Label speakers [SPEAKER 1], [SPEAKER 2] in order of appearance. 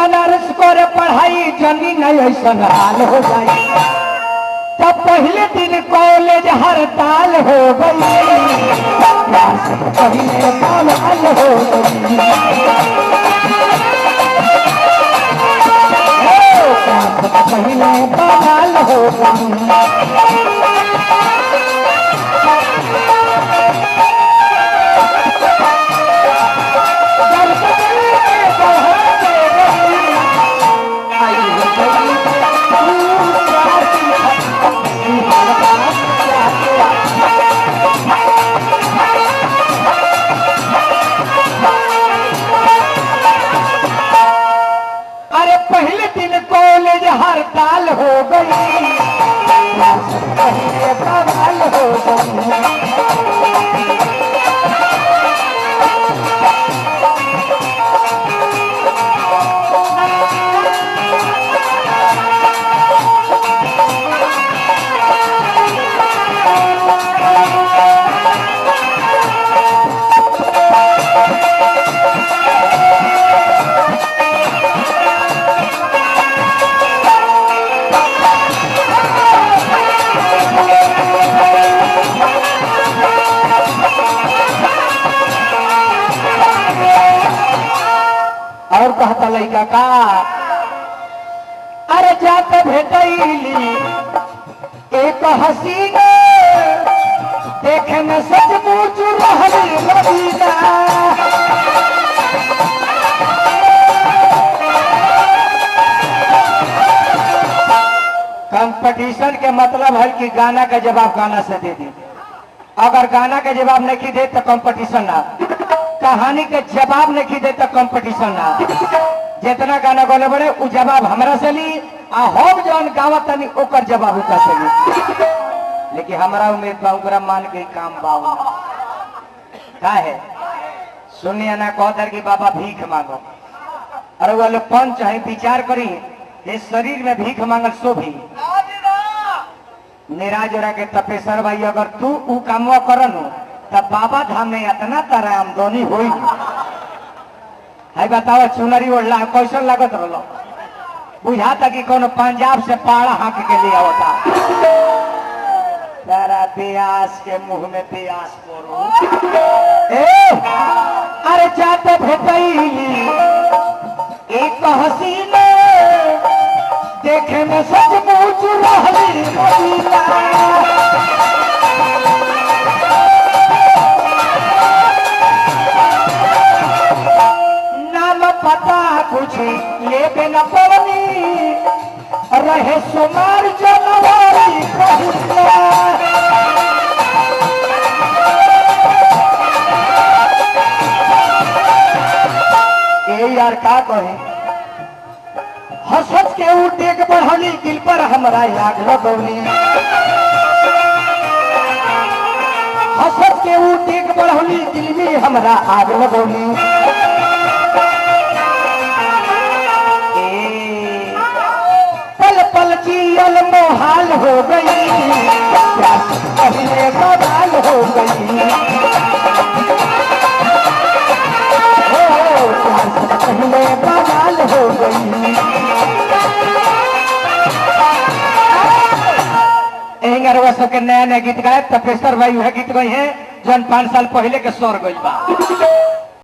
[SPEAKER 1] बनारस करे पढ़ाई जनी नहीं ऐसा हाल हो जाए। तब पहले दिन कॉलेज हड़ताल हो गई, पहले बवाल हो गई, पहले बवाल हो गई। हड़ताल हो गई, पहले बवाल हो गई। और कहता लड़का का अरे जात भेटैली एक हसीना, देखे में सचमुच रहली मदीना। कंपटीशन के मतलब है कि गाना का जवाब गाना से दे दी। अगर गाना का जवाब नहीं दे तो कंपटीशन ना, कहानी के जवाब नहीं दे तो कंपटीशन ना। जितना गाना बोले बड़े वो जवाब हमरा से ली, आ हम जौन गावत तनी ओकर जवाब उका से ली। लेकिन हमरा उम्मीद बा ओकरा मान के काम बाऊ का है। सुनिए ना कहतर कि बाबा भीख मांगो, अरे वो लोग पंच है विचार करी इस शरीर में भीख मांगल सो भी निराज हो रहा के तपेश्वर भाई अगर तू ऊ कामवा करनु तब बाबा धाम में इतना तरह आमदनी होई है। बताओ चुनरी ओढ़ला कैसन लागत रहो, बुझाता कि कोनो पंजाब से पाड़ा हाँक के लिए होता। तारा प्यास के मुंह में प्यास करो। अरे जाते भेटैली एक हसीना, देखे में सचमुच रहली मदीना। पता कुछ लेके न पवनी, रहे सुमार जनवरी यार का कहे। हंसत के उठे के बढ़ौली दिल पर हमारा आग लगौली, हंसत के उठे के बढ़ौली दिल में हमारा आग लगौली। पल जियल मोहाल हो गई, पहले बवाल हो गई, पहले बवाल हो गई। सबके नया नया गीत गाए तपेश्वर भाई वह गीत गई है जौन 5 साल पहले के स्वर गई बा।